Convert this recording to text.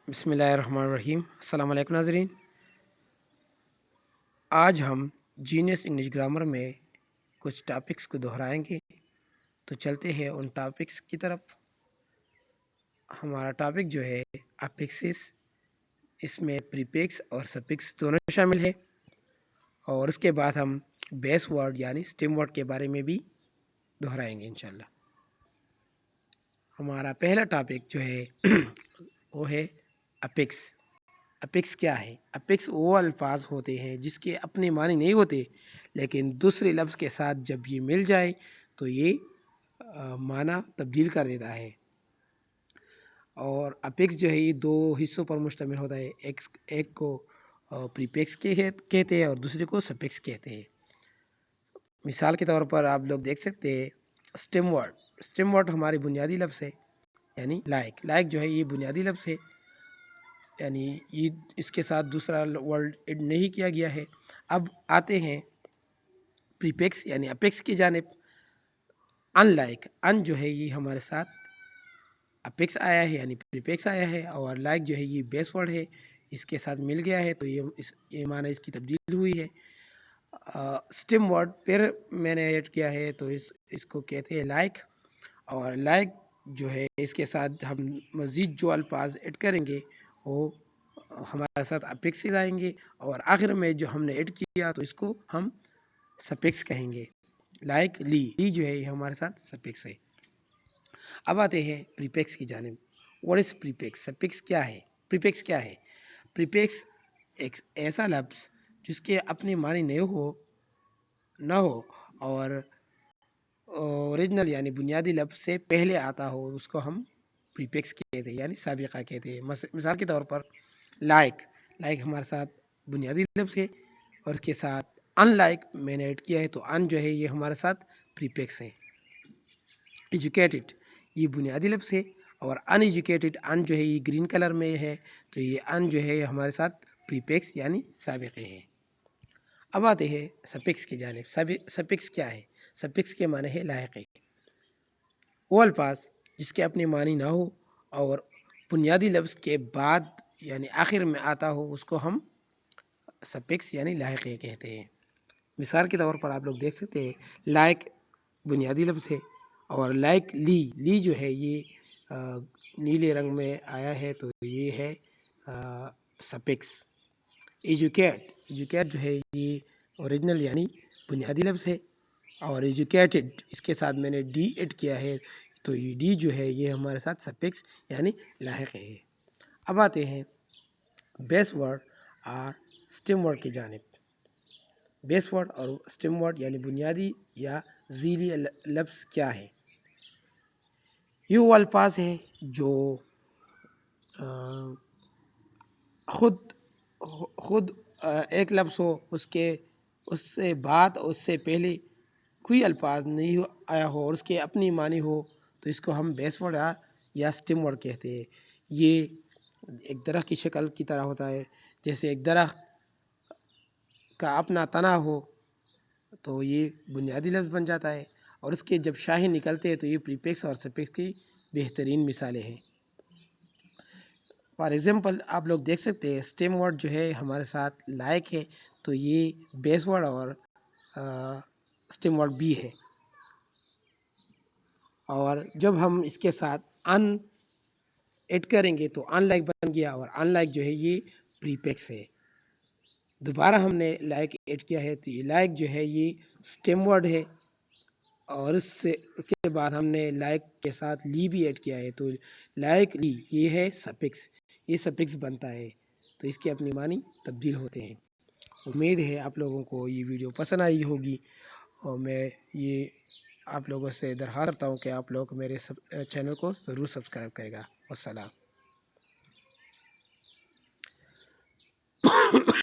بسم اللہ الرحمن الرحیم۔ السلام علیکم ناظرین، آج ہم جینیس انگلش گرامر میں کچھ ٹاپکس کو دہرائیں گے، تو چلتے ہیں ان ٹاپکس کی طرف۔ ہمارا ٹاپک جو ہے افکسس، اس میں پریفکس اور سفکس دونوں شامل ہے، اور اس کے بعد ہم بیس ورڈ یعنی سٹیم ورڈ کے بارے میں بھی دہرائیں گے انشاءاللہ۔ ہمارا پہلا ٹاپک جو ہے وہ ہے افکس۔ افکس کیا ہے؟ افکس وہ الفاظ ہوتے ہیں جس کے اپنے معنی نہیں ہوتے، لیکن دوسرے لفظ کے ساتھ جب یہ مل جائے تو یہ معنی تبدیل کر دیتا ہے۔ اور افکس جو ہے یہ دو حصوں پر مشتمل ہوتا ہے، ایک کو پریفکس کہتے ہیں اور دوسرے کو سفکس کہتے ہیں۔ مثال کے طور پر آپ لوگ دیکھ سکتے ہیں سٹیم ورڈ۔ سٹیم ورڈ ہماری بنیادی لفظ ہے، یعنی لائک جو ہے یہ بنیادی لفظ ہے، یعنی یہ اس کے ساتھ دوسرا ورڈ ایڈ نہیں کیا گیا ہے۔ اب آتے ہیں پریفکس یعنی افکس کی جانب۔ ان لائک، ان جو ہے یہ ہمارے ساتھ افکس آیا ہے یعنی پریفکس آیا ہے، اور لائک جو ہے یہ بیس ورڈ ہے، اس کے ساتھ مل گیا ہے تو یہ معنی اس کی تبدیل ہوئی ہے۔ سٹیم ورڈ پھر میں نے ایڈ کیا ہے تو اس کو کہتے ہیں لائک، اور لائک جو ہے اس کے ساتھ ہم مزید جو الفاظ ایڈ کریں گے وہ ہمارے ساتھ افکسز آئیں گے، اور آخر میں جو ہم نے ایڈ کیا تو اس کو ہم سفکس کہیں گے۔ لائک لی جو ہے یہ ہمارے ساتھ سفکس ہے۔ اب آتے ہیں پریفکس کی جانب۔ What is prefix? سفکس کیا ہے؟ پریفکس کیا ہے؟ پریفکس ایک ایسا لفظ جس کے اپنے معنی نہ ہو اور اوریجنل یعنی بنیادی لفظ سے پہلے آتا ہو، اس کو ہم پریفکس کہتے ہیں یعنی سابقہ کہتے ہیں۔ مثال کے طور پر لائک ہمارے ساتھ بنیادی لفظ ہے، اور اس کے ساتھ ان لائک میں نے ایڈ کیا ہے تو ان جو ہے یہ ہمارے ساتھ پریفکس ہے۔ ایجوکیٹڈ یہ بنیادی لفظ ہے، اور ان ایجوکیٹڈ ان جو ہے یہ گرین کلر میں ہے تو یہ ان جو ہے یہ ہمارے ساتھ پریفکس یعنی سابقے ہے۔ اب آتے ہیں سفکس کی جانب۔ سفکس کیا ہے؟ سفکس کے معنی ہے لاحقے۔ وہ الفاظ جس کے اپنے معنی نہ ہو اور بنیادی لفظ کے بعد یعنی آخر میں آتا ہو، اس کو ہم سفکس یعنی لاحقے کہتے ہیں۔ مثال کے طور پر آپ لوگ دیکھ سکتے ہیں لائک بنیادی لفظ ہے، اور لائک لی جو ہے یہ نیلے رنگ میں آیا ہے تو یہ ہے سفکس۔ ایجوکیٹ جو ہے یہ اوریجنل یعنی بنیادی لفظ ہے، اور ایجوکیٹڈ اس کے ساتھ میں نے ڈی ایڈ کیا ہے تو یہ ڈی جو ہے یہ ہمارے ساتھ سفکس یعنی لاحق ہے۔ اب آتے ہیں بیس ورڈ اور سٹیم ورڈ کی جانب۔ بیس ورڈ اور سٹیم ورڈ یعنی بنیادی یا ذیلی لفظ کیا ہے؟ یہ وہ الفاظ ہیں جو خود ایک لفظ ہو، اس سے بعد اس سے پہلے کوئی الفاظ نہیں آیا ہو اور اس کے اپنی معنی ہو تو اس کو ہم بیس ورڈ یا سٹیم ورڈ کہتے ہیں۔ یہ ایک درخت کی شکل کی طرح ہوتا ہے، جیسے ایک درخت کا اپنا تنا ہو تو یہ بنیادی لفظ بن جاتا ہے، اور اس کے جب شاخیں نکلتے ہیں تو یہ پریفکس اور سفکس کی بہترین مثالیں ہیں۔ فار ایگزامپل آپ لوگ دیکھ سکتے ہیں سٹیم ورڈ جو ہے ہمارے ساتھ لائک ہے تو یہ بیس ورڈ اور سٹیم ورڈ بھی ہے، اور جب ہم اس کے ساتھ ان ایڈ کریں گے تو ان لائک بن گیا، اور ان لائک جو ہے یہ پریفکس ہے۔ دوبارہ ہم نے لائک ایڈ کیا ہے تو یہ لائک جو ہے یہ سٹیم ورڈ ہے، اور اس کے بعد ہم نے لائک کے ساتھ لی بھی ایڈ کیا ہے تو لائک لی یہ ہے سفکس، یہ سفکس بنتا ہے تو اس کے اپنے معنی تبدیل ہوتے ہیں۔ امید ہے آپ لوگوں کو یہ ویڈیو پسند آئی ہوگی، اور میں یہ آپ لوگوں سے درخواست کرتا ہوں کہ آپ لوگ میرے چینل کو ضرور سبسکرائب کرے گا۔ والسلام۔